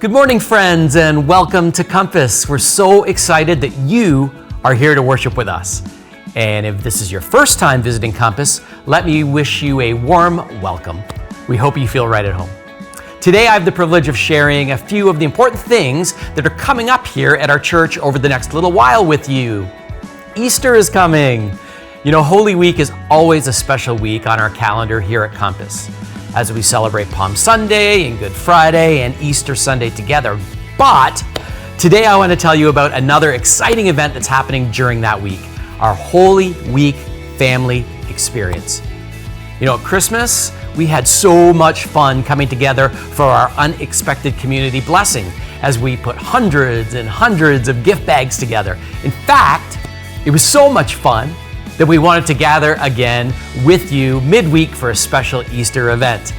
Good morning, friends, and welcome to Compass. We're so excited that you are here to worship with us. And if this is your first time visiting Compass, let me wish you a warm welcome. We hope you feel right at home. Today, I have the privilege of sharing a few of the important things that are coming up here at our church over the next little while with you. Easter is coming. You know, Holy Week is always a special week on our calendar here at Compass, as we celebrate Palm Sunday and Good Friday and Easter Sunday together. But today I want to tell you about another exciting event that's happening during that week, our Holy Week family experience. You know, at Christmas, we had so much fun coming together for our unexpected community blessing as we put hundreds and hundreds of gift bags together. In fact, it was so much fun that we wanted to gather again with you midweek for a special Easter event.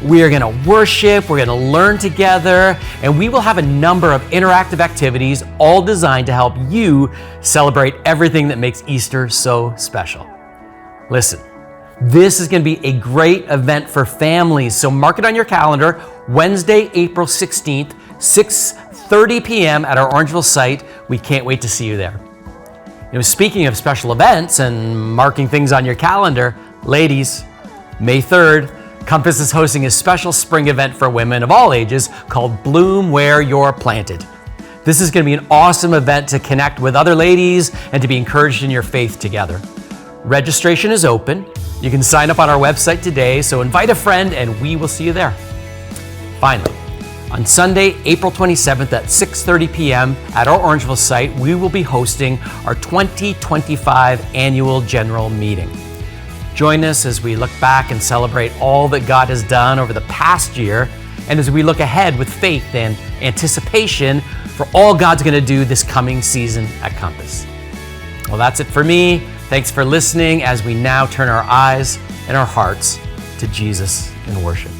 We are going to worship, we're going to learn together, and we will have a number of interactive activities all designed to help you celebrate everything that makes Easter so special. Listen, this is going to be a great event for families, so mark it on your calendar, Wednesday, April 16th, 6:30 p.m. at our Orangeville site. We can't wait to see you there. You know, speaking of special events and marking things on your calendar, ladies, May 3rd, Compass is hosting a special spring event for women of all ages called Bloom Where You're Planted. This is going to be an awesome event to connect with other ladies and to be encouraged in your faith together. Registration is open. You can sign up on our website today, so invite a friend and we will see you there. Finally, on Sunday, April 27th at 6:30 p.m. at our Orangeville site, we will be hosting our 2025 annual general meeting. Join us as we look back and celebrate all that God has done over the past year, and as we look ahead with faith and anticipation for all God's going to do this coming season at Compass. Well, that's it for me. Thanks for listening as we now turn our eyes and our hearts to Jesus in worship.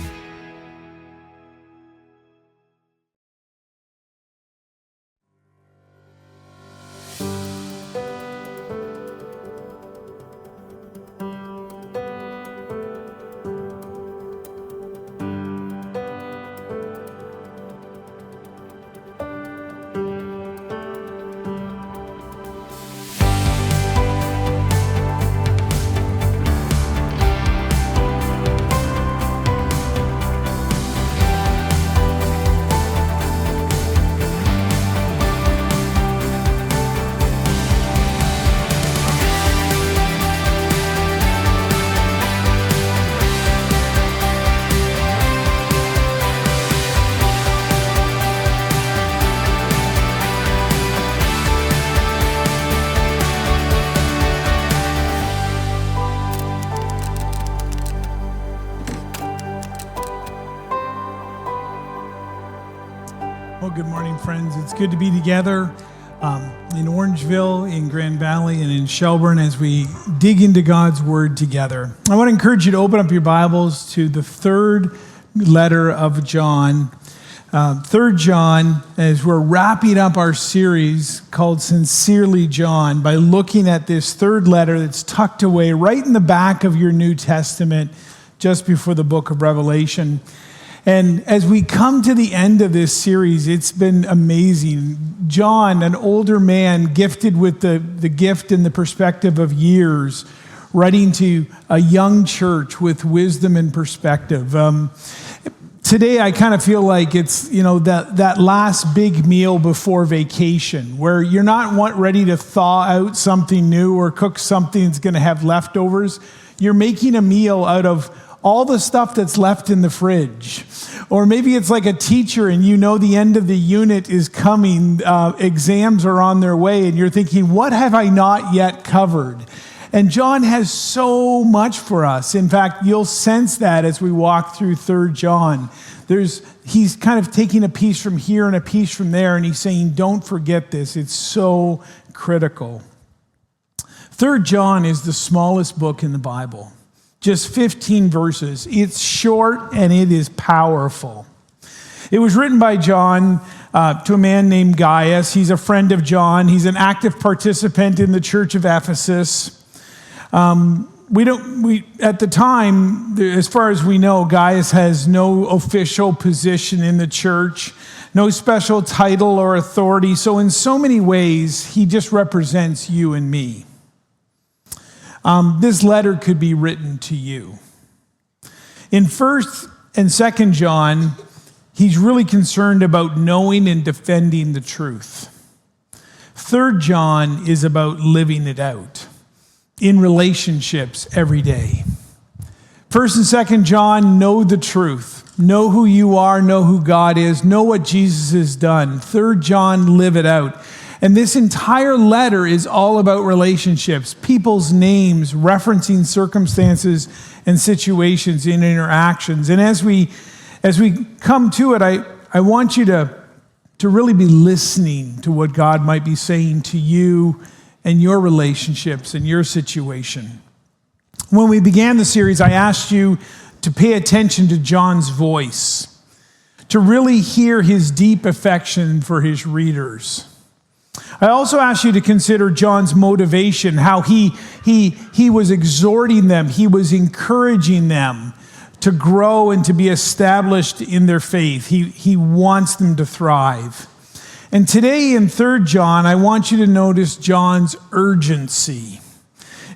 Well, good morning, friends. It's good to be together in Orangeville, in Grand Valley, and in Shelburne as we dig into God's Word together. I want to encourage you to open up your Bibles to the third letter of John. 3 John, as we're wrapping up our series called Sincerely John by looking at this third letter that's tucked away right in the back of your New Testament just before the book of Revelation. And as we come to the end of this series, it's been amazing. John, an older man gifted with the gift and the perspective of years, writing to a young church with wisdom and perspective. Today, I kind of feel like it's, you know, that last big meal before vacation, where you're not ready to thaw out something new or cook something that's going to have leftovers. You're making a meal out of all the stuff that's left in the fridge. Or maybe it's like a teacher and you know the end of the unit is coming, exams are on their way, and you're thinking, what have I not yet covered? And John has so much for us. In fact, you'll sense that as we walk through 3 John. He's kind of taking a piece from here and a piece from there, and he's saying, don't forget this. It's so critical. 3 John is the smallest book in the Bible. Just 15 verses. It's short and it is powerful. It was written by John to a man named Gaius. He's a friend of John. He's an active participant in the church of Ephesus. At the time, as far as we know, Gaius has no official position in the church, no special title or authority. So in so many ways, he just represents you and me. This letter could be written to you. In 1st and 2nd John, he's really concerned about knowing and defending the truth. 3rd John is about living it out in relationships every day. 1st and 2nd John, know the truth. Know who you are, know who God is, know what Jesus has done. 3rd John, live it out. And this entire letter is all about relationships, people's names, referencing circumstances and situations in interactions. And as we come to it, I want you to really be listening to what God might be saying to you and your relationships and your situation. When we began the series, I asked you to pay attention to John's voice, to really hear his deep affection for his readers. I also asked you to consider John's motivation, how he was exhorting them, he was encouraging them to grow and to be established in their faith. He wants them to thrive. And today in 3rd John, I want you to notice John's urgency.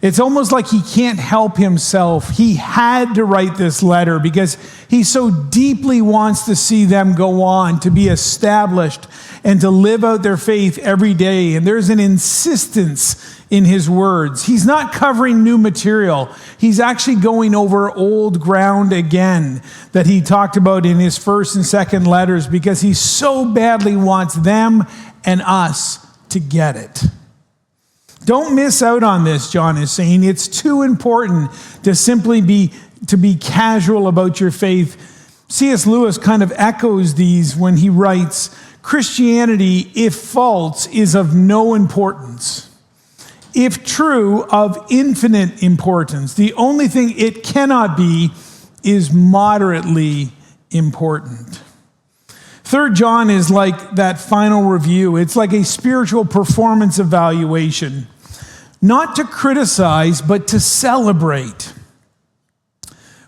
It's almost like he can't help himself. He had to write this letter because he so deeply wants to see them go on, to be established, and to live out their faith every day. And there's an insistence in his words. He's not covering new material. He's actually going over old ground again that he talked about in his 1st and 2nd letters because he so badly wants them and us to get it. Don't miss out on this, John is saying. It's too important to simply be casual about your faith. C.S. Lewis kind of echoes these when he writes, Christianity, if false, is of no importance. If true, of infinite importance. The only thing it cannot be is moderately important. 3rd John is like that final review. It's like a spiritual performance evaluation. Not to criticize, but to celebrate.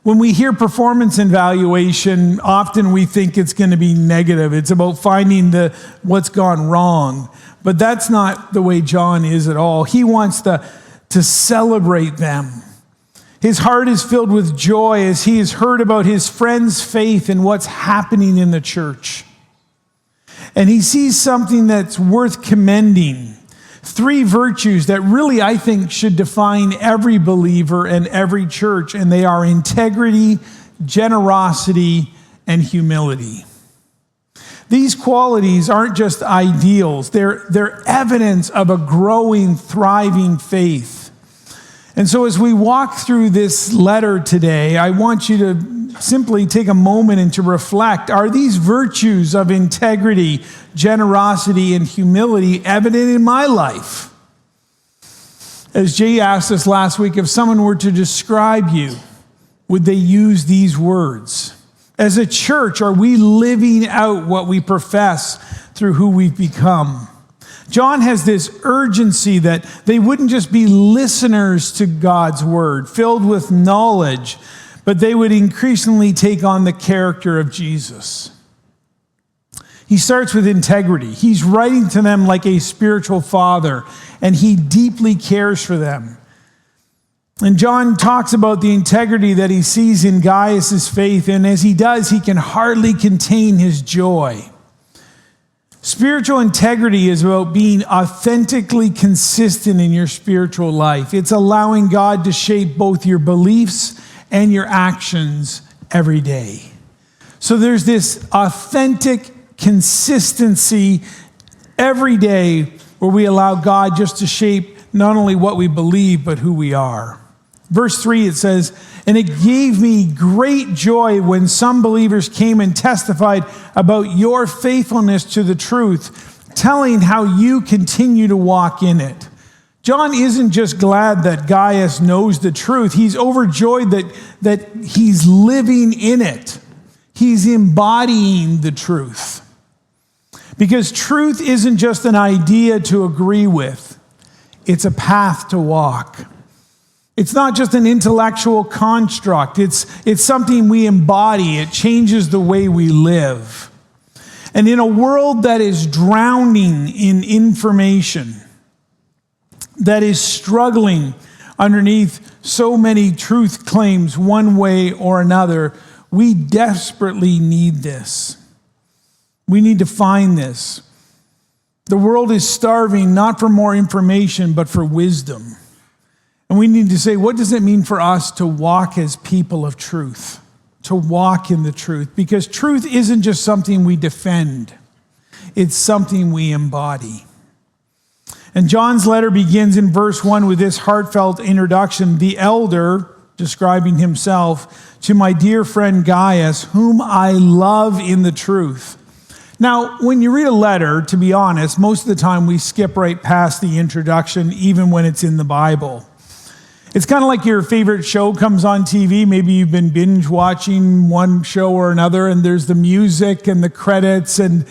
When we hear performance evaluation, often we think it's going to be negative. It's about finding what's gone wrong. But that's not the way John is at all. He wants to celebrate them. His heart is filled with joy as he has heard about his friend's faith and what's happening in the church. And he sees something that's worth commending. 3 virtues that really, I think, should define every believer and every church, and they are integrity, generosity, and humility. These qualities aren't just ideals, they're evidence of a growing, thriving faith. And so as we walk through this letter today, I want you to simply take a moment and to reflect, are these virtues of integrity, generosity, and humility evident in my life? As Jay asked us last week, if someone were to describe you, would they use these words? As a church, are we living out what we profess through who we've become? John has this urgency that they wouldn't just be listeners to God's word, filled with knowledge, but they would increasingly take on the character of Jesus. He starts with integrity. He's writing to them like a spiritual father, and he deeply cares for them. And John talks about the integrity that he sees in Gaius' faith, and as he does, he can hardly contain his joy. Spiritual integrity is about being authentically consistent in your spiritual life. It's allowing God to shape both your beliefs and your actions every day. So there's this authentic consistency every day where we allow God just to shape not only what we believe, but who we are. Verse 3, it says, "And it gave me great joy when some believers came and testified about your faithfulness to the truth, telling how you continue to walk in it." John isn't just glad that Gaius knows the truth. He's overjoyed that he's living in it. He's embodying the truth. Because truth isn't just an idea to agree with. It's a path to walk. It's not just an intellectual construct. It's something we embody. It changes the way we live. And in a world that is drowning in information, that is struggling underneath so many truth claims one way or another, we desperately need this. We need to find this. The world is starving not for more information, but for wisdom. And we need to say, what does it mean for us to walk as people of truth? To walk in the truth? Because truth isn't just something we defend. It's something we embody. And John's letter begins in verse 1 with this heartfelt introduction. The elder, describing himself, to my dear friend Gaius, whom I love in the truth. Now, when you read a letter, to be honest, most of the time we skip right past the introduction, even when it's in the Bible. It's kind of like your favorite show comes on TV. Maybe you've been binge watching one show or another, and there's the music and the credits, and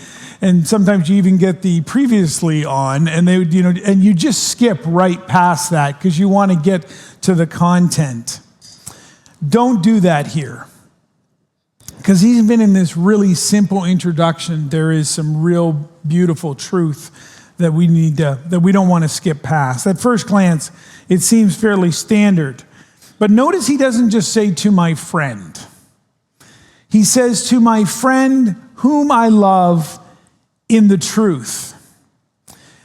sometimes you even get the previously on, and and you just skip right past that because you want to get to the content. Don't do that here. Because even in this really simple introduction, there is some real beautiful truth that we don't want to skip past. At first glance, it seems fairly standard. But notice he doesn't just say to my friend. He says to my friend whom I love in the truth.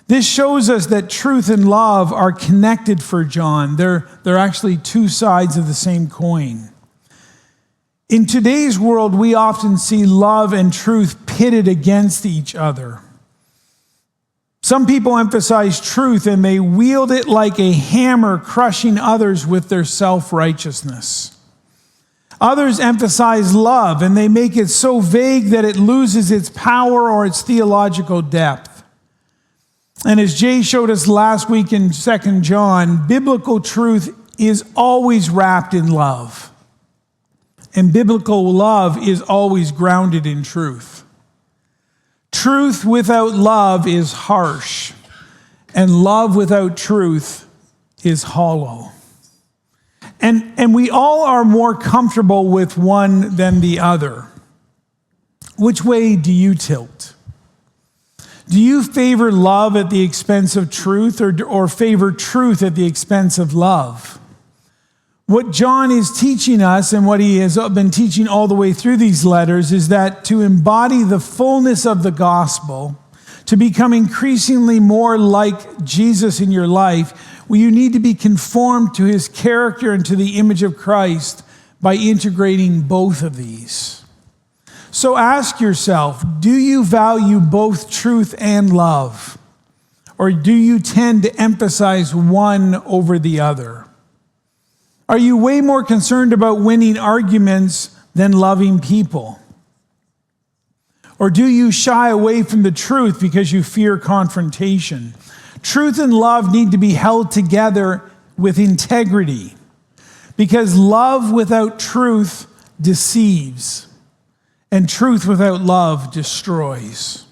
This shows us that truth and love are connected for John. They're actually two sides of the same coin. In today's world, we often see love and truth pitted against each other. Some people emphasize truth and they wield it like a hammer, crushing others with their self-righteousness. Others emphasize love and they make it so vague that it loses its power or its theological depth. And as Jay showed us last week in 2 John, biblical truth is always wrapped in love. And biblical love is always grounded in truth. Truth without love is harsh, and love without truth is hollow. And we all are more comfortable with one than the other. Which way do you tilt? Do you favor love at the expense of truth, or favor truth at the expense of love? What John is teaching us, and what he has been teaching all the way through these letters, is that to embody the fullness of the gospel, to become increasingly more like Jesus in your life, you need to be conformed to his character and to the image of Christ by integrating both of these. So ask yourself, do you value both truth and love? Or do you tend to emphasize one over the other? Are you way more concerned about winning arguments than loving people? Or do you shy away from the truth because you fear confrontation? Truth and love need to be held together with integrity, because love without truth deceives, and truth without love destroys.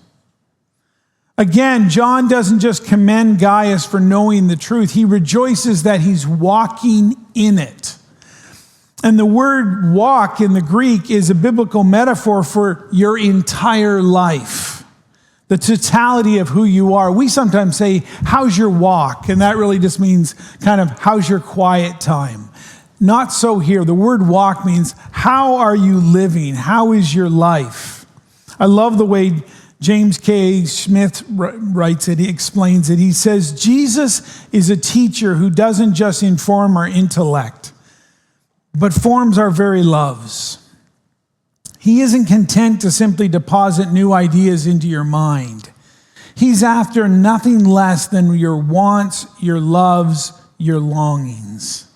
Again, John doesn't just commend Gaius for knowing the truth. He rejoices that he's walking in it. And the word walk in the Greek is a biblical metaphor for your entire life, the totality of who you are. We sometimes say, how's your walk? And that really just means kind of, how's your quiet time? Not so here. The word walk means, how are you living? How is your life? I love the way James K. Smith writes it. He explains it. He says, Jesus is a teacher who doesn't just inform our intellect, but forms our very loves. He isn't content to simply deposit new ideas into your mind. He's after nothing less than your wants, your loves, your longings.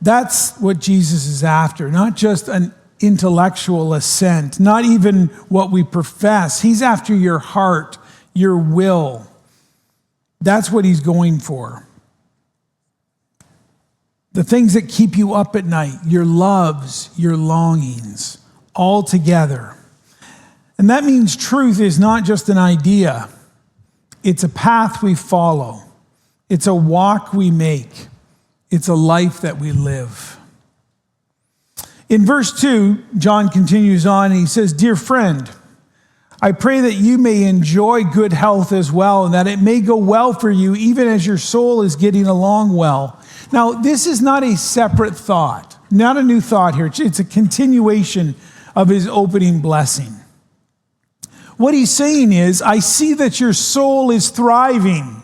That's what Jesus is after, not just an intellectual assent, not even what we profess. He's after your heart, your will. That's what he's going for. The things that keep you up at night, your loves, your longings, all together. And that means truth is not just an idea. It's a path we follow. It's a walk we make. It's a life that we live. In verse 2, John continues on and he says, "Dear friend, I pray that you may enjoy good health as well, and that it may go well for you, even as your soul is getting along well." Now, this is not a separate thought, not a new thought here. It's a continuation of his opening blessing. What he's saying is, I see that your soul is thriving.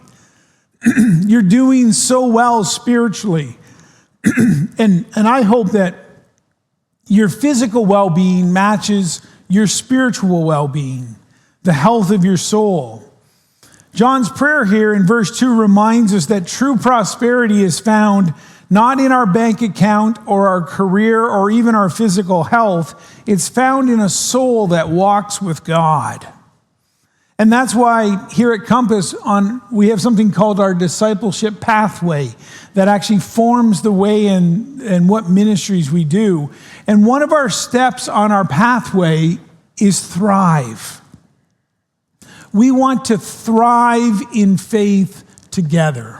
You're doing so well spiritually. and I hope that your physical well-being matches your spiritual well-being, the health of your soul. John's prayer here in verse 2 reminds us that true prosperity is found not in our bank account or our career or even our physical health. It's found in a soul that walks with God. And that's why here at Compass we have something called our discipleship pathway that actually forms the way and what ministries we do. And one of our steps on our pathway is thrive. We want to thrive in faith together,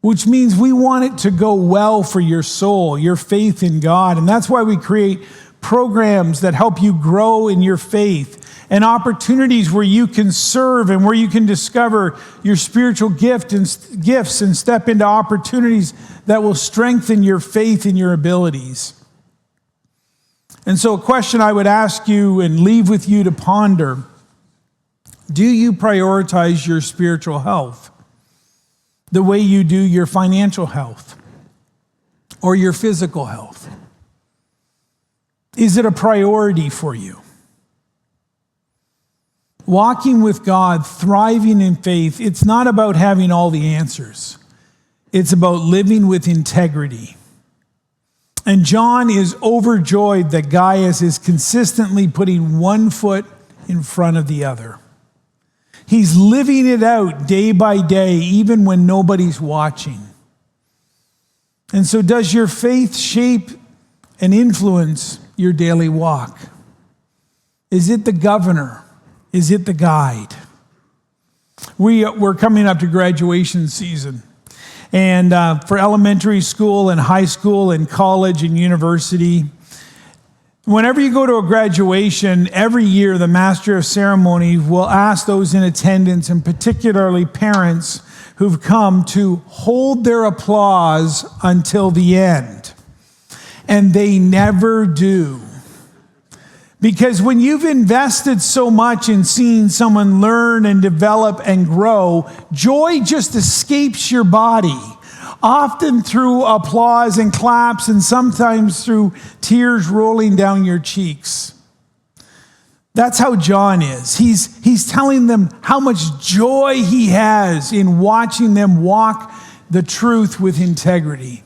which means we want it to go well for your soul, your faith in God. And that's why we create programs that help you grow in your faith, and opportunities where you can serve and where you can discover your spiritual gifts and step into opportunities that will strengthen your faith and your abilities. And so a question I would ask you and leave with you to ponder: do you prioritize your spiritual health the way you do your financial health or your physical health? Is it a priority for you? Walking with God, thriving in faith, it's not about having all the answers. It's about living with integrity. And John is overjoyed that Gaius is consistently putting one foot in front of the other. He's living it out day by day, even when nobody's watching. And so does your faith shape and influence your daily walk? Is it the governor? Is it the guide? We're coming up to graduation season. And for elementary school and high school and college and university, whenever you go to a graduation, every year the master of ceremony will ask those in attendance, and particularly parents who've come, to hold their applause until the end. And they never do. Because when you've invested so much in seeing someone learn and develop and grow, joy just escapes your body, often through applause and claps, and sometimes through tears rolling down your cheeks. That's how John is. He's telling them how much joy he has in watching them walk the truth with integrity.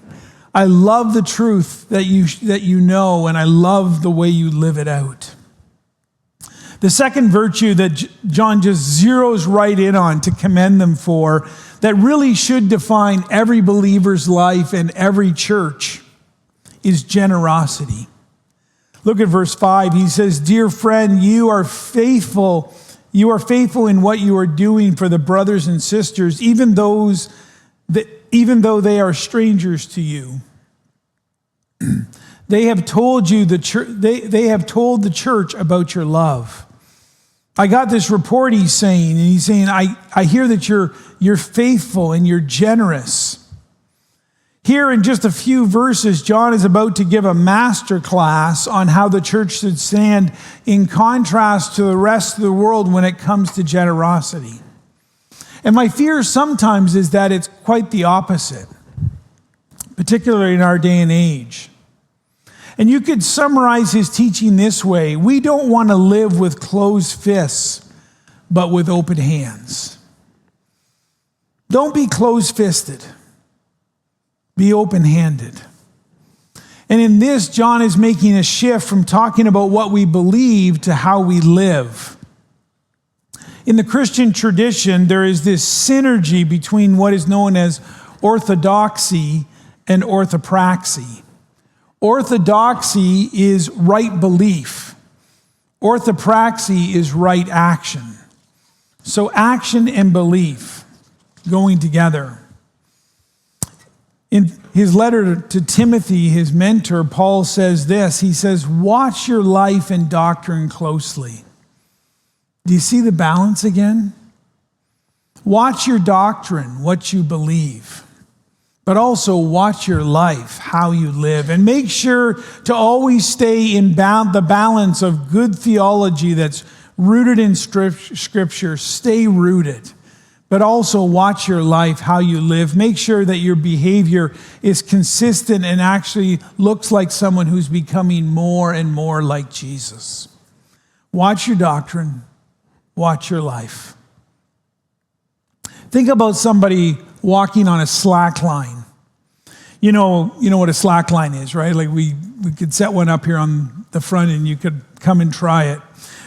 I love the truth that you know, and I love the way you live it out. The second virtue that John just zeroes right in on to commend them for, that really should define every believer's life and every church, is generosity. Look at verse 5. He says, "Dear friend, you are faithful in what you are doing for the brothers and sisters, even though they are strangers to you. They have told the church about your love." I got this report he's saying, I hear that you're faithful and you're generous. Here in just a few verses, John is about to give a master class on how the church should stand in contrast to the rest of the world when it comes to generosity. And my fear sometimes is that it's quite the opposite, particularly in our day and age. And you could summarize his teaching this way: we don't want to live with closed fists, but with open hands. Don't be closed-fisted. Be open-handed. And in this, John is making a shift from talking about what we believe to how we live. In the Christian tradition, there is this synergy between what is known as orthodoxy and orthopraxy. Orthodoxy is right belief. Orthopraxy is right action. So action and belief going together. In his letter to Timothy, his mentor, Paul says this. He says, watch your life and doctrine closely. Do you see the balance again? Watch your doctrine, what you believe, but also watch your life, how you live. And make sure to always stay in the balance of good theology that's rooted in Scripture. Stay rooted. But also watch your life, how you live. Make sure that your behavior is consistent and actually looks like someone who's becoming more and more like Jesus. Watch your doctrine. Watch your life. Think about somebody walking on a slack line. You know what a slack line is, right? Like we could set one up here on the front and you could come and try it.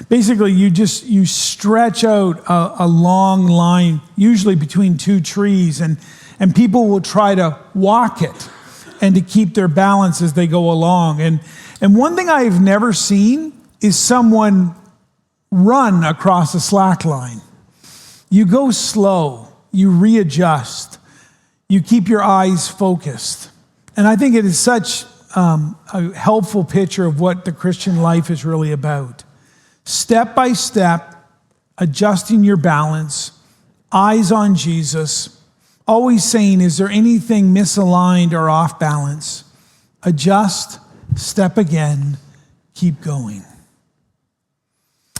Basically, you stretch out a long line, usually between two trees, and people will try to walk it and to keep their balance as they go along. And one thing I've never seen is someone run across a slack line. You go slow, you readjust, you keep your eyes focused. And I think it is such a helpful picture of what the Christian life is really about. Step by step, adjusting your balance, eyes on Jesus, always saying, is there anything misaligned or off balance? Adjust, step again, keep going.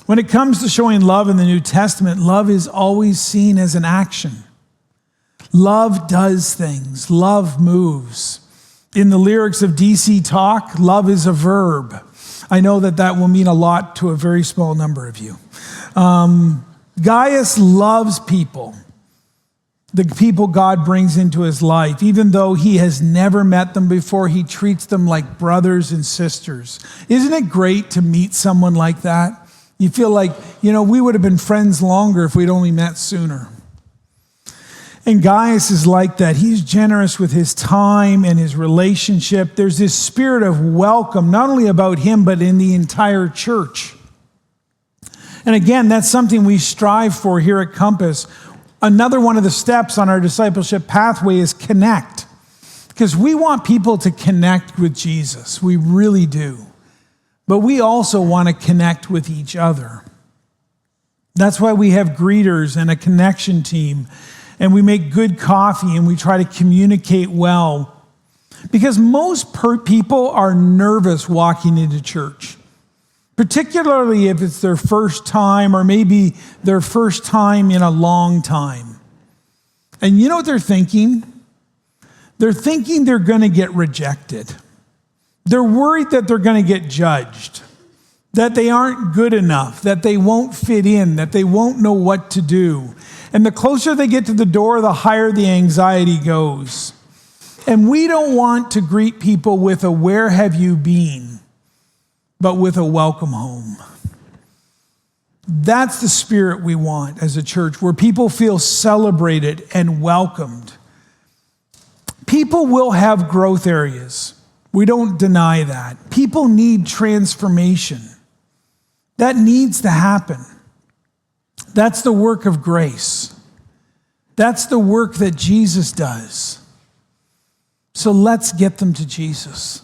When it comes to showing love in the New Testament, love is always seen as an action. Love does things. Love moves. In the lyrics of DC Talk, love is a verb. I know that will mean a lot to a very small number of you. Gaius loves people, the people God brings into his life. Even though he has never met them before, he treats them like brothers and sisters. Isn't it great to meet someone like that? You feel like, we would have been friends longer if we'd only met sooner. And Gaius is like that. He's generous with his time and his relationship. There's this spirit of welcome, not only about him, but in the entire church. And again, that's something we strive for here at Compass. Another one of the steps on our discipleship pathway is connect. Because we want people to connect with Jesus. We really do. But we also want to connect with each other. That's why we have greeters and a connection team. And we make good coffee and we try to communicate well. Because most people are nervous walking into church, particularly if it's their first time or maybe their first time in a long time. And you know what they're thinking? They're thinking they're going to get rejected. They're worried that they're going to get judged, that they aren't good enough, that they won't fit in, that they won't know what to do. And the closer they get to the door, the higher the anxiety goes. And we don't want to greet people with a "where have you been?" but with a "welcome home." That's the spirit we want as a church, where people feel celebrated and welcomed. People will have growth areas. We don't deny that. People need transformation. That needs to happen. That's the work of grace. That's the work that Jesus does. So let's get them to Jesus.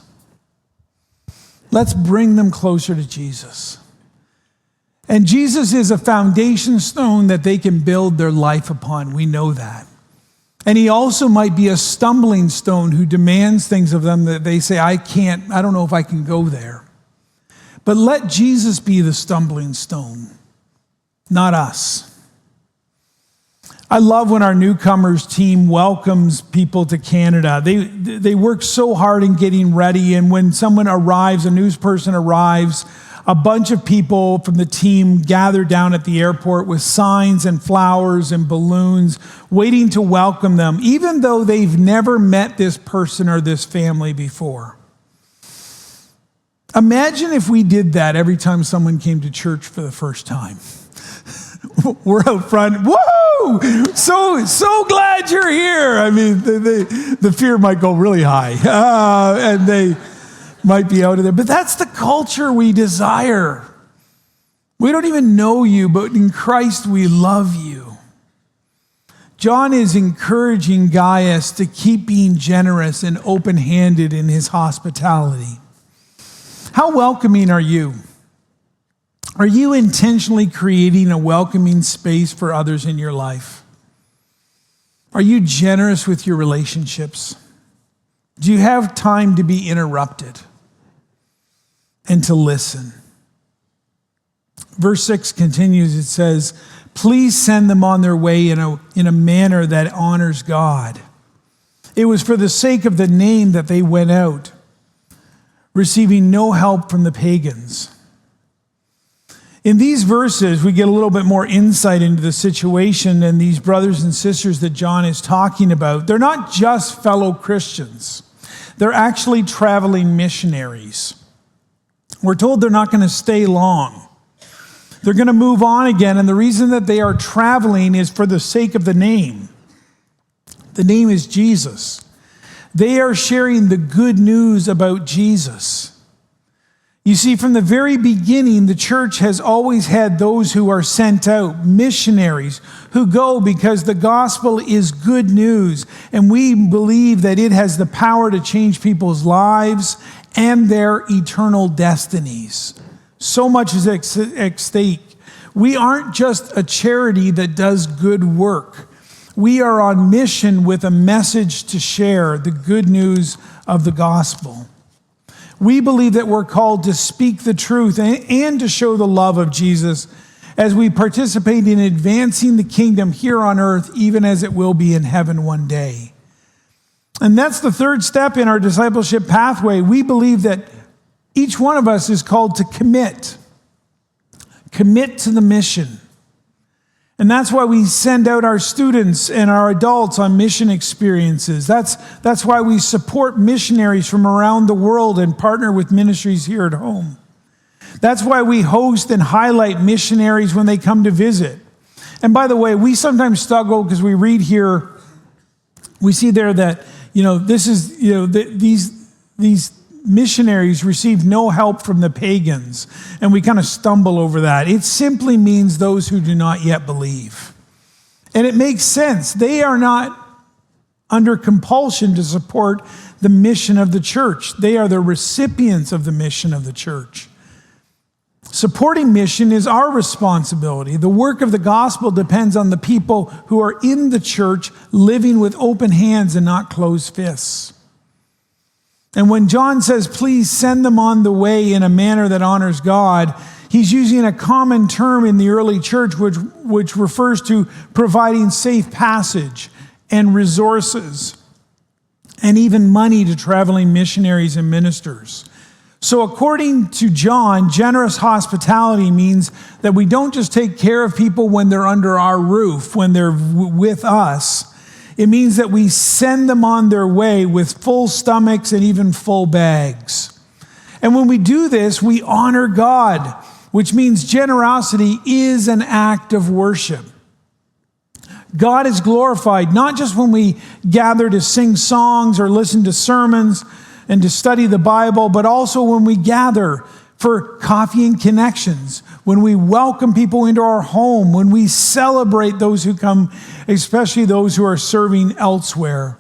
Let's bring them closer to Jesus. And Jesus is a foundation stone that they can build their life upon. We know that. And he also might be a stumbling stone who demands things of them that they say, I don't know if I can go there. But let Jesus be the stumbling stone, not us. I love when our newcomers team welcomes people to Canada. They work so hard in getting ready, and when someone arrives, a news person arrives, a bunch of people from the team gather down at the airport with signs and flowers and balloons, waiting to welcome them, even though they've never met this person or this family before. Imagine if we did that every time someone came to church for the first time. We're out front. Woo! So glad you're here. I mean, the fear might go really high, and they might be out of there. But that's the culture we desire. We don't even know you, but in Christ we love you. John is encouraging Gaius to keep being generous and open-handed in his hospitality. How welcoming are you? Are you intentionally creating a welcoming space for others in your life? Are you generous with your relationships? Do you have time to be interrupted and to listen? Verse 6 continues, it says, please send them on their way in a manner that honors God. It was for the sake of the name that they went out, receiving no help from the pagans. In these verses, we get a little bit more insight into the situation and these brothers and sisters that John is talking about. They're not just fellow Christians. They're actually traveling missionaries. We're told they're not going to stay long. They're going to move on again, and the reason that they are traveling is for the sake of the name. The name is Jesus. They are sharing the good news about Jesus. You see, from the very beginning, the church has always had those who are sent out, missionaries, who go because the gospel is good news, and we believe that it has the power to change people's lives and their eternal destinies. So much is at stake. We aren't just a charity that does good work. We are on mission with a message to share, the good news of the gospel. We believe that we're called to speak the truth and to show the love of Jesus as we participate in advancing the kingdom here on earth, even as it will be in heaven one day. And that's the third step in our discipleship pathway. We believe that each one of us is called to commit to the mission. And that's why we send out our students and our adults on mission experiences. That's why we support missionaries from around the world and partner with ministries here at home. That's why we host and highlight missionaries when they come to visit. And by the way, we sometimes struggle because we read here, we see there that, these missionaries received no help from the pagans, and we kind of stumble over that. It simply means those who do not yet believe. And it makes sense. They are not under compulsion to support the mission of the church. They are the recipients of the mission of the church. Supporting mission is our responsibility. The work of the gospel depends on the people who are in the church living with open hands and not closed fists. And when John says, please send them on the way in a manner that honors God, he's using a common term in the early church which refers to providing safe passage and resources and even money to traveling missionaries and ministers. So according to John, generous hospitality means that we don't just take care of people when they're under our roof, when they're with us. It means that we send them on their way with full stomachs and even full bags. And when we do this, we honor God, which means generosity is an act of worship. God is glorified, not just when we gather to sing songs or listen to sermons and to study the Bible, but also when we gather for coffee and connections, when we welcome people into our home, when we celebrate those who come, especially those who are serving elsewhere.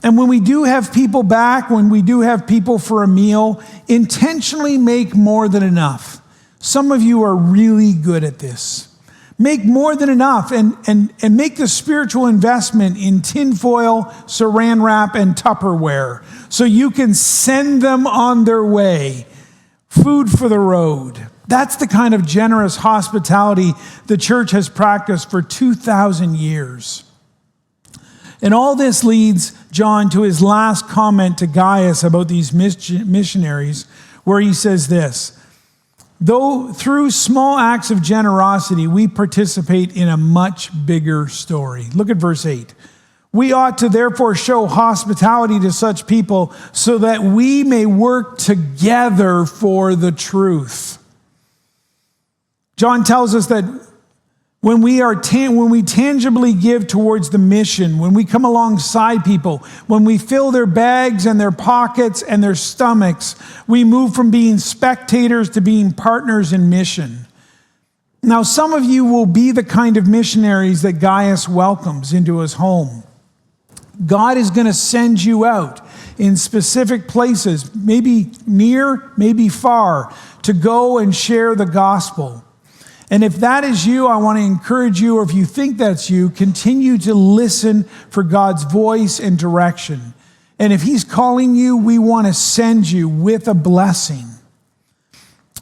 And when we do have people back, when we do have people for a meal, intentionally make more than enough. Some of you are really good at this. Make more than enough and make the spiritual investment in tinfoil, saran wrap, and Tupperware so you can send them on their way. Food for the road. That's the kind of generous hospitality the church has practiced for 2,000 years. And all this leads John to his last comment to Gaius about these missionaries, where he says this, though through small acts of generosity, we participate in a much bigger story. Look at verse 8. We ought to therefore show hospitality to such people so that we may work together for the truth. John tells us that when we tangibly give towards the mission, when we come alongside people, when we fill their bags and their pockets and their stomachs, we move from being spectators to being partners in mission. Now, some of you will be the kind of missionaries that Gaius welcomes into his home. God is going to send you out in specific places, maybe near, maybe far, to go and share the gospel. And if that is you, I want to encourage you, or if you think that's you, continue to listen for God's voice and direction. And if he's calling you, we want to send you with a blessing.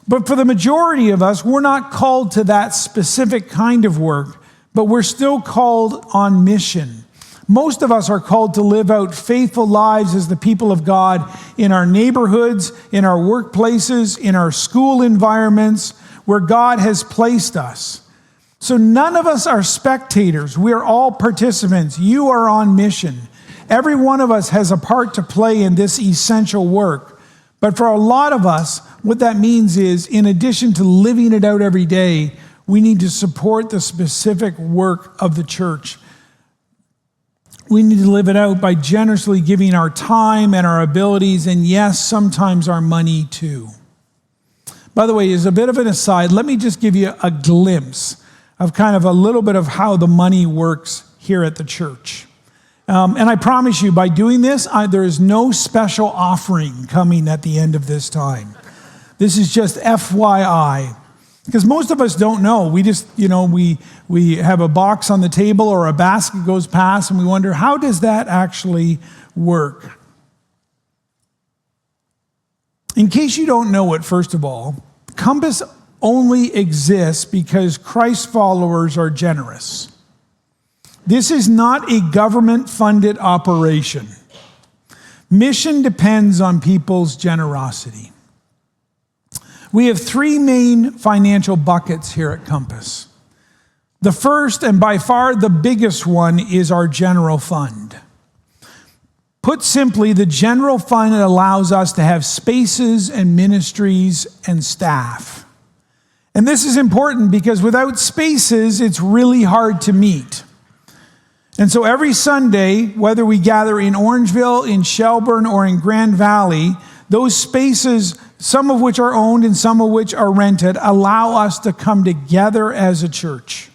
But for the majority of us, we're not called to that specific kind of work, but we're still called on mission. Most of us are called to live out faithful lives as the people of God in our neighborhoods, in our workplaces, in our school environments, where God has placed us. So none of us are spectators. We are all participants. You are on mission. Every one of us has a part to play in this essential work. But for a lot of us, what that means is, in addition to living it out every day, we need to support the specific work of the church. We need to live it out by generously giving our time and our abilities, and yes, sometimes our money too. By the way, as a bit of an aside, let me just give you a glimpse of kind of a little bit of how the money works here at the church. And I promise you, by doing this, there is no special offering coming at the end of this time. This is just FYI. Because most of us don't know. We just, we have a box on the table or a basket goes past and we wonder, how does that actually work? In case you don't know it, first of all, Compass only exists because Christ followers are generous. This is not a government-funded operation. Mission depends on people's generosity. We have three main financial buckets here at Compass. The first, and by far the biggest one, is our general fund. Put simply, the general fund allows us to have spaces and ministries and staff. And this is important because without spaces, it's really hard to meet. And so every Sunday, whether we gather in Orangeville, in Shelburne, or in Grand Valley, those spaces, some of which are owned and some of which are rented, allow us to come together as a church.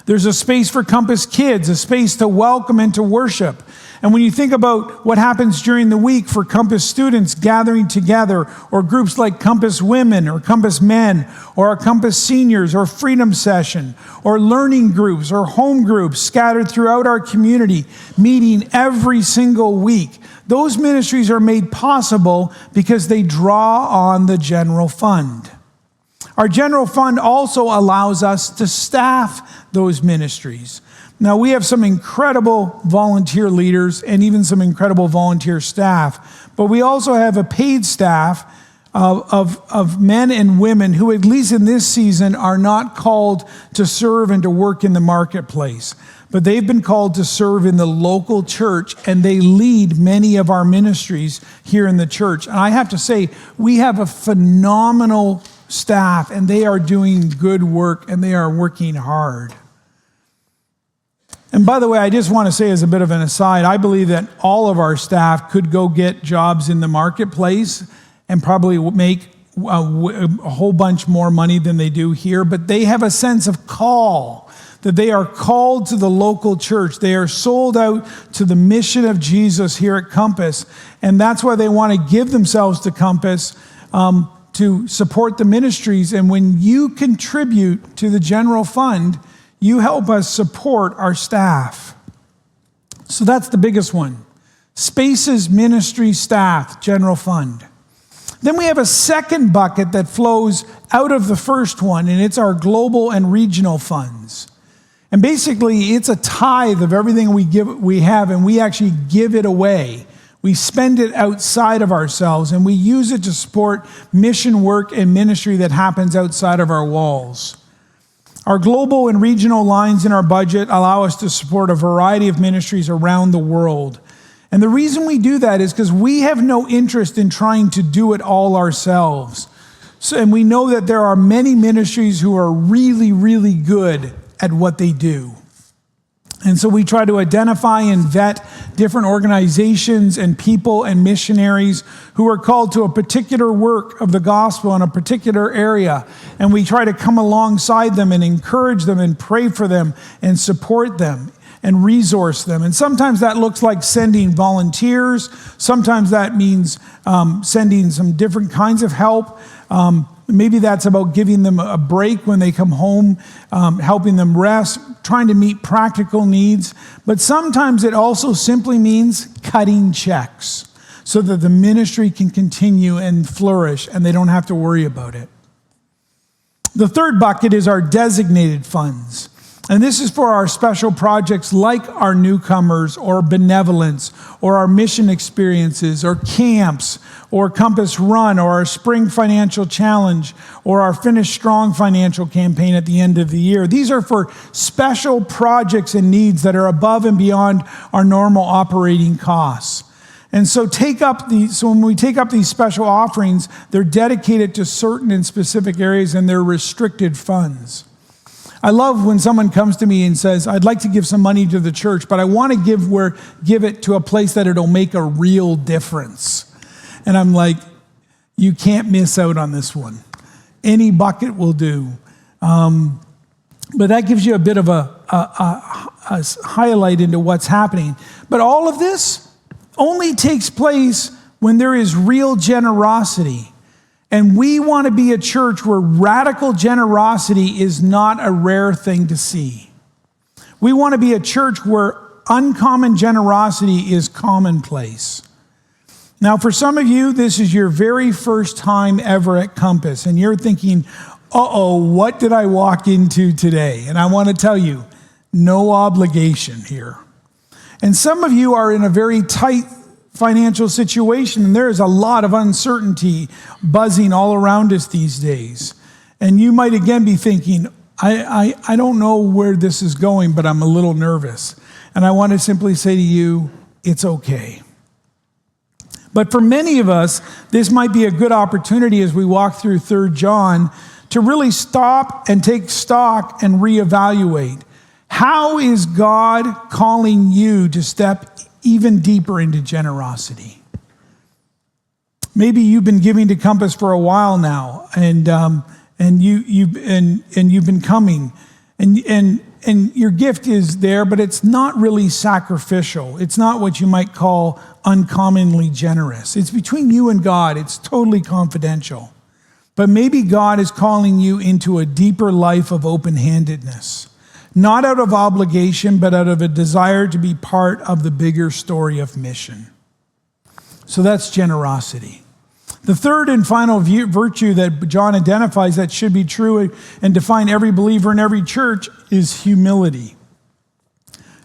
There's a space for Compass Kids, a space to welcome and to worship. And when you think about what happens during the week for Compass students gathering together, or groups like Compass Women or Compass Men, or our Compass Seniors or Freedom Session, or learning groups or home groups scattered throughout our community, meeting every single week, those ministries are made possible because they draw on the general fund. Our general fund also allows us to staff those ministries. Now, we have some incredible volunteer leaders and even some incredible volunteer staff, but we also have a paid staff of men and women who, at least in this season, are not called to serve and to work in the marketplace. But they've been called to serve in the local church, and they lead many of our ministries here in the church. And I have to say, we have a phenomenal staff, and they are doing good work, and they are working hard. And by the way, I just want to say as a bit of an aside, I believe that all of our staff could go get jobs in the marketplace and probably make a whole bunch more money than they do here, but they have a sense of call, that they are called to the local church. They are sold out to the mission of Jesus here at Compass, and that's why they want to give themselves to Compass to support the ministries. And when you contribute to the general fund, you help us support our staff. So that's the biggest one. Spaces, ministry, staff, general fund. Then we have a second bucket that flows out of the first one, and it's our global and regional funds. And basically, it's a tithe of everything we have, and we actually give it away. We spend it outside of ourselves, and we use it to support mission work and ministry that happens outside of our walls. Our global and regional lines in our budget allow us to support a variety of ministries around the world. And the reason we do that is because we have no interest in trying to do it all ourselves. And we know that there are many ministries who are really, really good at what they do. And so we try to identify and vet different organizations and people and missionaries who are called to a particular work of the gospel in a particular area. And we try to come alongside them and encourage them and pray for them and support them and resource them. And sometimes that looks like sending volunteers. Sometimes that means sending some different kinds of help. Maybe that's about giving them a break when they come home, helping them rest, trying to meet practical needs. But sometimes it also simply means cutting checks so that the ministry can continue and flourish and they don't have to worry about it. The third bucket is our designated funds. And this is for our special projects like our newcomers or benevolence or our mission experiences or camps or Compass Run or our spring financial challenge or our Finish Strong financial campaign at the end of the year. These are for special projects and needs that are above and beyond our normal operating costs. And so when we take up these special offerings, they're dedicated to certain and specific areas and they're restricted funds. I love when someone comes to me and says, I'd like to give some money to the church, but I want to give it to a place that it'll make a real difference. And I'm like, you can't miss out on this one. Any bucket will do. But that gives you a bit of a highlight into what's happening. But all of this only takes place when there is real generosity. And we want to be a church where radical generosity is not a rare thing to see. We want to be a church where uncommon generosity is commonplace. Now, for some of you, this is your very first time ever at Compass, and you're thinking, what did I walk into today? And I want to tell you, no obligation here. And some of you are in a very tight financial situation, and there is a lot of uncertainty buzzing all around us these days. And you might again be thinking, I don't know where this is going, but I'm a little nervous. And I want to simply say to you, it's okay. But for many of us, this might be a good opportunity as we walk through 3 John to really stop and take stock and reevaluate. How is God calling you to step even deeper into generosity? Maybe you've been giving to Compass for a while now, and you've been coming, and your gift is there, but it's not really sacrificial. It's not what you might call uncommonly generous. It's between you and God. It's totally confidential. But maybe God is calling you into a deeper life of open-handedness. Not out of obligation, but out of a desire to be part of the bigger story of mission. So that's generosity. The third and final virtue that John identifies that should be true and define every believer in every church is humility.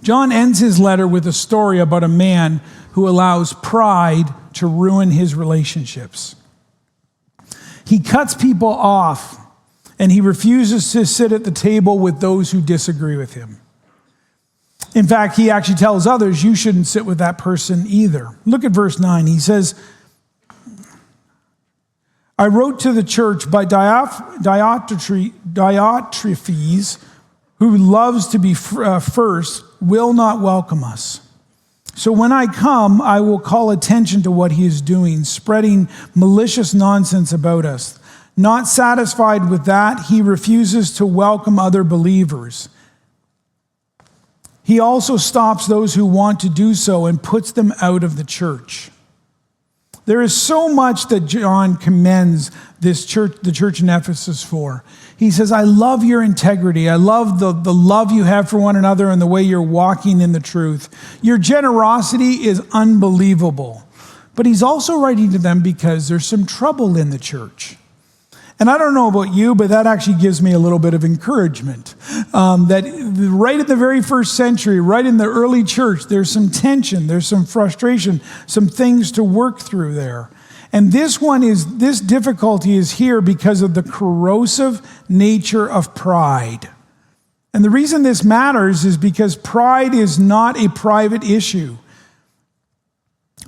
John ends his letter with a story about a man who allows pride to ruin his relationships. He cuts people off, and he refuses to sit at the table with those who disagree with him. In fact, he actually tells others, you shouldn't sit with that person either. Look at verse 9. He says, I wrote to the church, but Diotrephes, who loves to be first, will not welcome us. So when I come, I will call attention to what he is doing, spreading malicious nonsense about us. Not satisfied with that, he refuses to welcome other believers. He also stops those who want to do so and puts them out of the church. There is so much that John commends this church, the church in Ephesus for. He says, I love your integrity. I love the love you have for one another and the way you're walking in the truth. Your generosity is unbelievable. But he's also writing to them because there's some trouble in the church. And I don't know about you, but that actually gives me a little bit of encouragement. That right at the very first century, right in the early church, there's some tension, there's some frustration, some things to work through there. And this difficulty is here because of the corrosive nature of pride. And the reason this matters is because pride is not a private issue.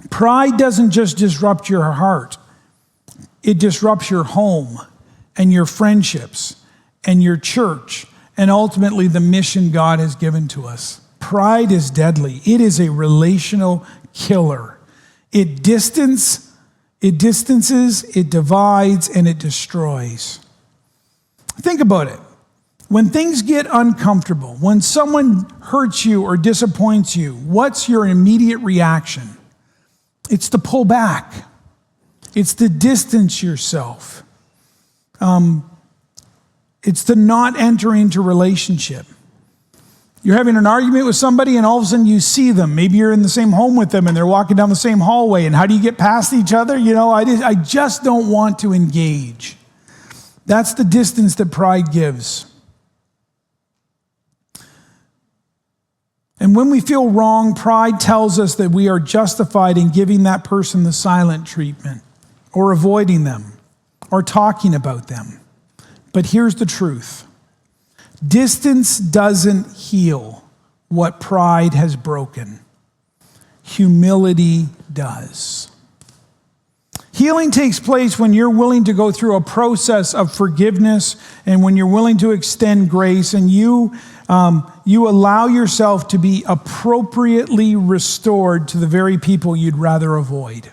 Pride doesn't just disrupt your heart. It disrupts your home and your friendships and your church and ultimately the mission God has given to us. Pride is deadly. It is a relational killer. It distances, it divides, and it destroys. Think about it. When things get uncomfortable, when someone hurts you or disappoints you, what's your immediate reaction? It's to pull back. It's to distance yourself. It's to not enter into relationship. You're having an argument with somebody and all of a sudden you see them. Maybe you're in the same home with them and they're walking down the same hallway. And how do you get past each other? I just don't want to engage. That's the distance that pride gives. And when we feel wrong, pride tells us that we are justified in giving that person the silent treatment, or avoiding them, or talking about them. But here's the truth. Distance doesn't heal what pride has broken. Humility does. Healing takes place when you're willing to go through a process of forgiveness and when you're willing to extend grace and you allow yourself to be appropriately restored to the very people you'd rather avoid.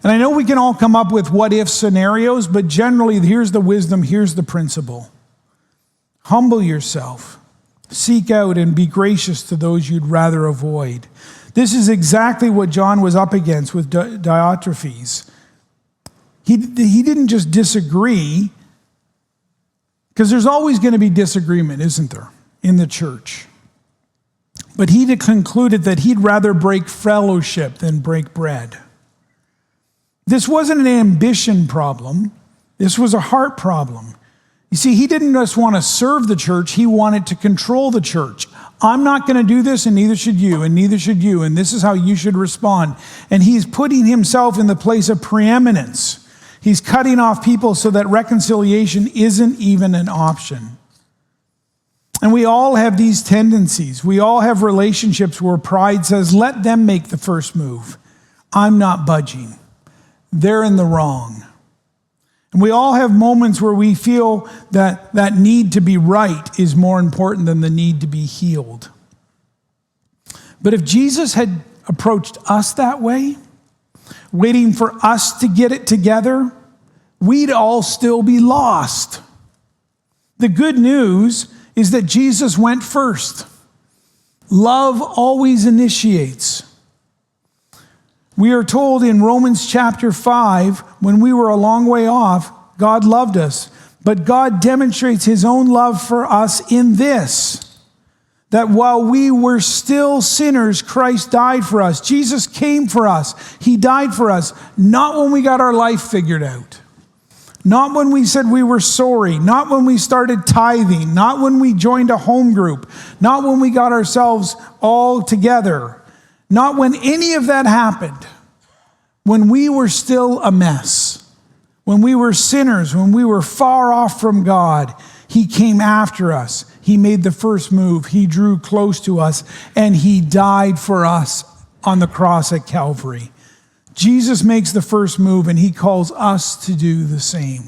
And I know we can all come up with what-if scenarios, but generally, here's the wisdom, here's the principle. Humble yourself. Seek out and be gracious to those you'd rather avoid. This is exactly what John was up against with Diotrephes. He didn't just disagree, because there's always going to be disagreement, isn't there, in the church? But he concluded that he'd rather break fellowship than break bread. This wasn't an ambition problem. This was a heart problem. You see, he didn't just want to serve the church, he wanted to control the church. I'm not going to do this, and neither should you, and neither should you, and this is how you should respond. And he's putting himself in the place of preeminence. He's cutting off people so that reconciliation isn't even an option. And we all have these tendencies. We all have relationships where pride says, let them make the first move. I'm not budging. They're in the wrong. And we all have moments where we feel that that need to be right is more important than the need to be healed. But if Jesus had approached us that way, waiting for us to get it together, we'd all still be lost. The good news is that Jesus went first. Love always initiates. We are told in Romans chapter 5, when we were a long way off, God loved us. But God demonstrates his own love for us in this, that while we were still sinners, Christ died for us. Jesus came for us. He died for us, not when we got our life figured out. Not when we said we were sorry. Not when we started tithing. Not when we joined a home group. Not when we got ourselves all together. Not when any of that happened. When we were still a mess. When we were sinners. When we were far off from God. He came after us. He made the first move. He drew close to us. And he died for us on the cross at Calvary. Jesus makes the first move and he calls us to do the same.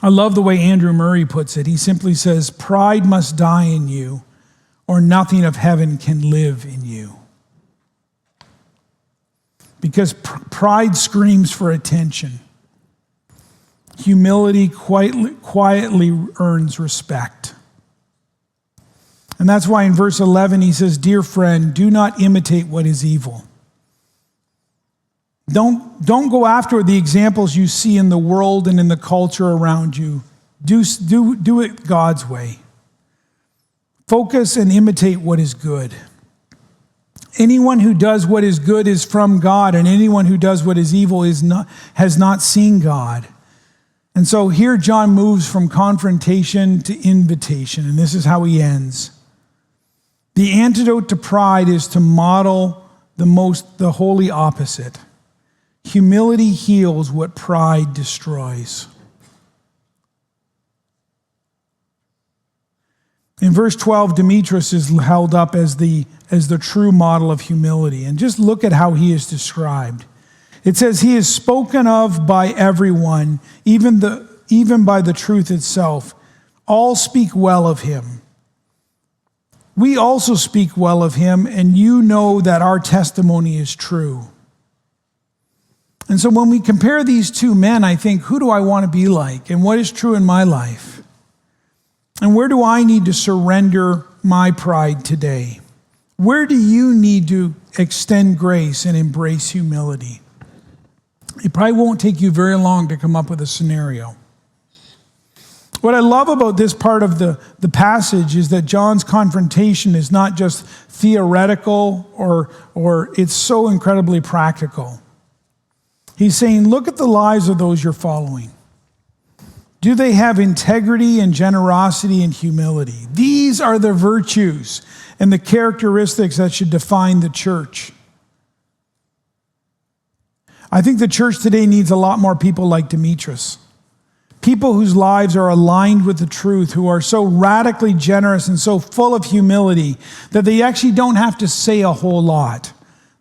I love the way Andrew Murray puts it. He simply says, pride must die in you, or nothing of heaven can live in you. Because pride screams for attention. Humility quietly earns respect. And that's why in verse 11 he says, dear friend, do not imitate what is evil. Don't go after the examples you see in the world and in the culture around you. Do it God's way. Focus and imitate what is good. Anyone who does what is good is from God, and anyone who does what is evil has not seen God. And so here John moves from confrontation to invitation, and this is how he ends. The antidote to pride is to model the holy opposite. Humility heals what pride destroys. In verse 12, Demetrius is held up as the true model of humility. And just look at how he is described. It says, he is spoken of by everyone, even by the truth itself. All speak well of him. we also speak well of him, and you know that our testimony is true. And so when we compare these two men, I think, who do I want to be like? And what is true in my life? And where do I need to surrender my pride today? Where do you need to extend grace and embrace humility? It probably won't take you very long to come up with a scenario. What I love about this part of the passage is that John's confrontation is not just theoretical or it's so incredibly practical. He's saying, look at the lives of those you're following. Do they have integrity and generosity and humility? These are the virtues and the characteristics that should define the church. I think the church today needs a lot more people like Demetrius. People whose lives are aligned with the truth, who are so radically generous and so full of humility that they actually don't have to say a whole lot.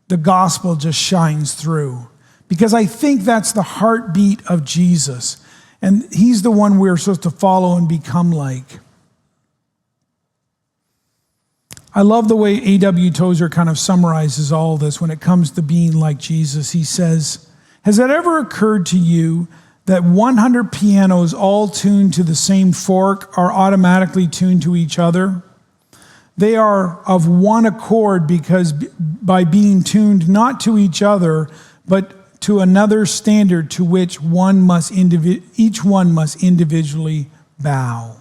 The gospel just shines through. Because I think that's the heartbeat of Jesus. And he's the one we're supposed to follow and become like. I love the way A.W. Tozer kind of summarizes all this when it comes to being like Jesus. He says, has it ever occurred to you that 100 pianos all tuned to the same fork are automatically tuned to each other? They are of one accord because by being tuned not to each other, but to another standard to which each one must individually bow.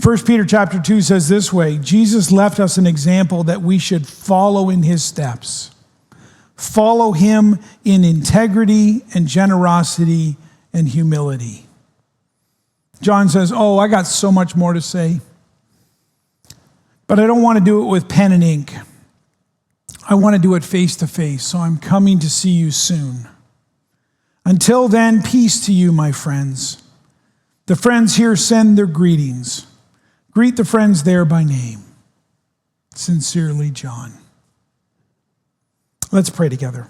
1 Peter chapter 2 says this way, Jesus left us an example that we should follow in his steps. Follow him in integrity and generosity and humility. John says, I got so much more to say, but I don't want to do it with pen and ink. I want to do it face to face, so I'm coming to see you soon. Until then, peace to you, my friends. The friends here send their greetings. Greet the friends there by name. Sincerely, John. Let's pray together.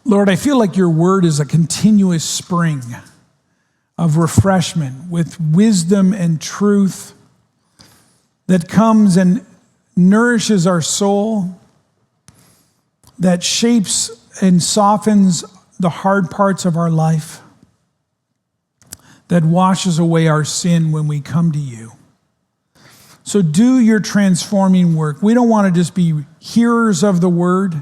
Lord, I feel like your word is a continuous spring of refreshment with wisdom and truth that comes and nourishes our soul, that shapes and softens the hard parts of our life, that washes away our sin when we come to you. So do your transforming work. We don't want to just be hearers of the word.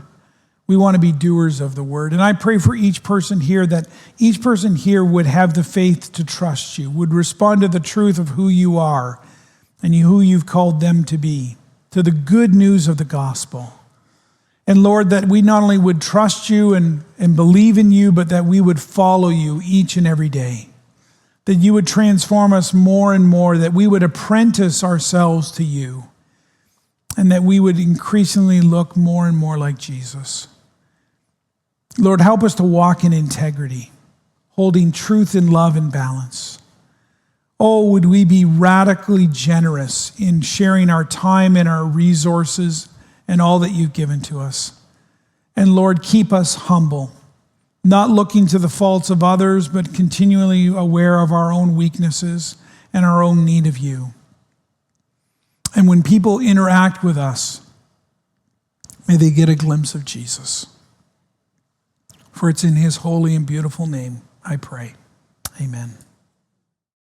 We want to be doers of the word. And I pray for each person here that each person here would have the faith to trust you, would respond to the truth of who you are and who you've called them to be, to the good news of the gospel. And Lord, that we not only would trust you and believe in you, but that we would follow you each and every day. That you would transform us more and more, that we would apprentice ourselves to you, and that we would increasingly look more and more like Jesus. Lord, help us to walk in integrity, holding truth and love in balance. Oh, would we be radically generous in sharing our time and our resources and all that you've given to us. And Lord, keep us humble, not looking to the faults of others, but continually aware of our own weaknesses and our own need of you. And when people interact with us, may they get a glimpse of Jesus. For it's in his holy and beautiful name I pray. Amen.